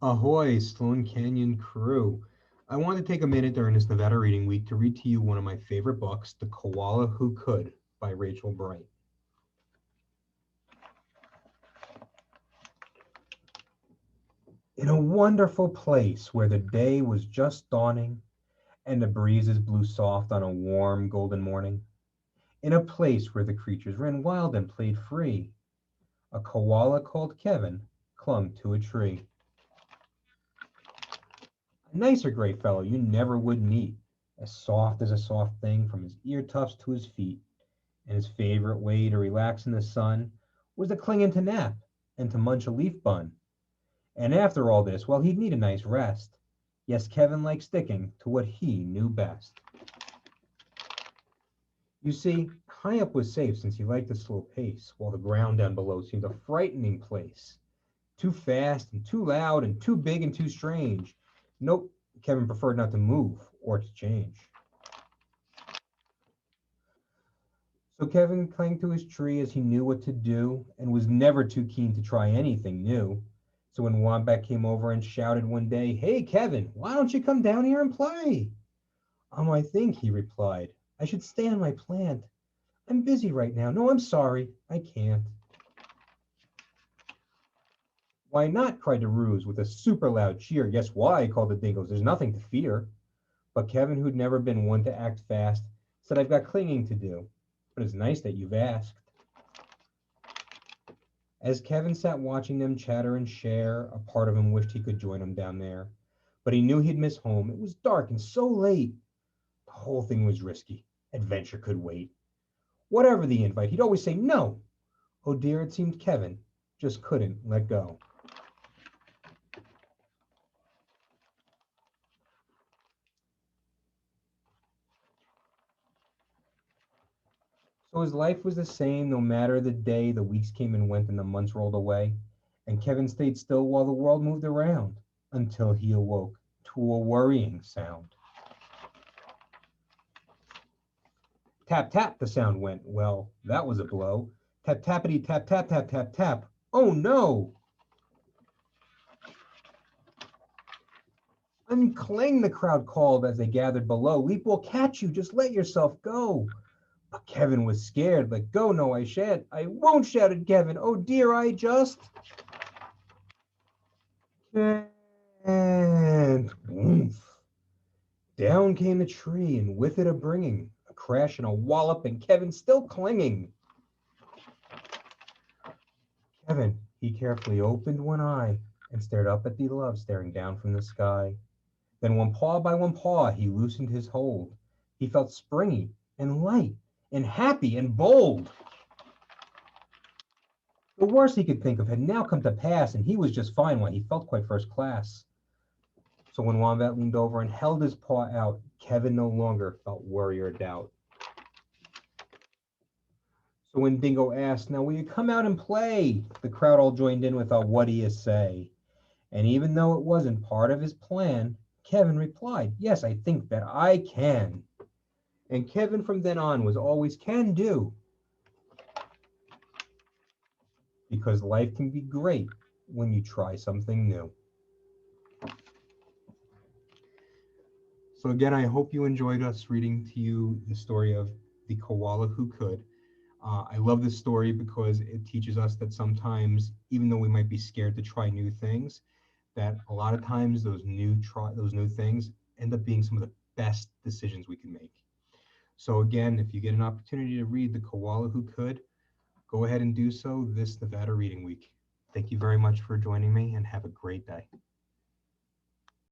Ahoy, Sloan Canyon crew. I want to take a minute during this Nevada Reading Week to read to you one of my favorite books, The Koala Who Could by Rachel Bright. In a wonderful place where the day was just dawning and the breezes blew soft on a warm golden morning, in a place where the creatures ran wild and played free, a koala called Kevin clung to a tree. A nicer gray fellow you never would meet, as soft as a soft thing from his ear tufts to his feet, and his favorite way to relax in the sun was to cling into nap and to munch a leaf bun. And after all this, well, he'd need a nice rest. Yes, Kevin liked sticking to what he knew best. You see, high up was safe since he liked the slow pace, while the ground down below seemed a frightening place. Too fast and too loud and too big and too strange. Nope, Kevin preferred not to move or to change. So Kevin clung to his tree as he knew what to do and was never too keen to try anything new. So when Wombat came over and shouted one day, "Hey, Kevin, why don't you come down here and play?" I think," he replied, "I should stay on my plant. I'm busy right now. No, I'm sorry, I can't." "Why not?" cried the Ruse with a super loud cheer. "Guess why?" called the Dingoes. "There's nothing to fear." But Kevin, who'd never been one to act fast, said, "I've got clinging to do, but it's nice that you've asked." As Kevin sat watching them chatter and share, a part of him wished he could join them down there. But he knew he'd miss home. It was dark and so late. The whole thing was risky. Adventure could wait. Whatever the invite, he'd always say no. Oh dear, it seemed Kevin just couldn't let go. So his life was the same no matter the day. The weeks came and went and the months rolled away. And Kevin stayed still while the world moved around until he awoke to a worrying sound. Tap, tap, the sound went. Well, that was a blow. Tap, tappity, tap, tap, tap, tap, tap. Oh no! Uncling, the crowd called as they gathered below. "Leap will catch you. Just let yourself go." But Kevin was scared. "Let go. No, I shan't. I won't," shouted Kevin. "Oh dear, I just can't." Woof. Down came the tree, and with it a bringing, a crash and a wallop, and Kevin still clinging. Kevin, he carefully opened one eye and stared up at the love staring down from the sky. Then one paw by one paw he loosened his hold. He felt springy and light and happy and bold. The worst he could think of had now come to pass, and he was just fine while he felt quite first class. So when Wombat leaned over and held his paw out, Kevin no longer felt worry or doubt. So when Dingo asked, "Now will you come out and play?" the crowd all joined in with a "What do you say?" And even though it wasn't part of his plan, Kevin replied, "Yes, I think that I can." And Kevin from then on was always can do, because life can be great when you try something new. So again, I hope you enjoyed us reading to you the story of the koala who could. I love this story because it teaches us that sometimes, even though we might be scared to try new things, that a lot of times those new things end up being some of the best decisions we can make. So again, if you get an opportunity to read The Koala Who Could, go ahead and do so this Nevada Reading Week. Thank you very much for joining me and have a great day.